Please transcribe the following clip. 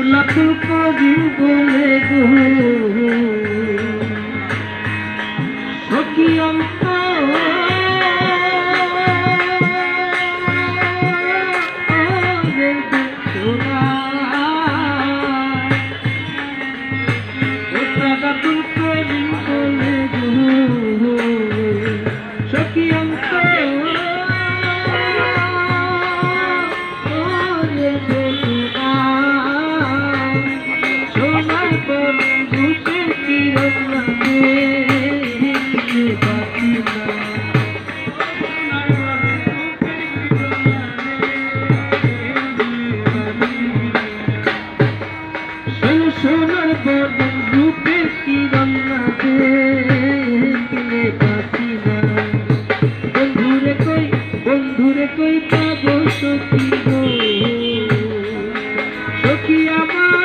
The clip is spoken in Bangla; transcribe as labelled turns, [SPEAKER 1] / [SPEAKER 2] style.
[SPEAKER 1] লাখুল করিম বলে গো সখী অন্ত লাখুল করিম বলে গো সখী অন্ত সোনার বদন রূপে কিরণ দেখলে বাঁচি না বন্ধুরে কই পাবো সখী গো সখী আমার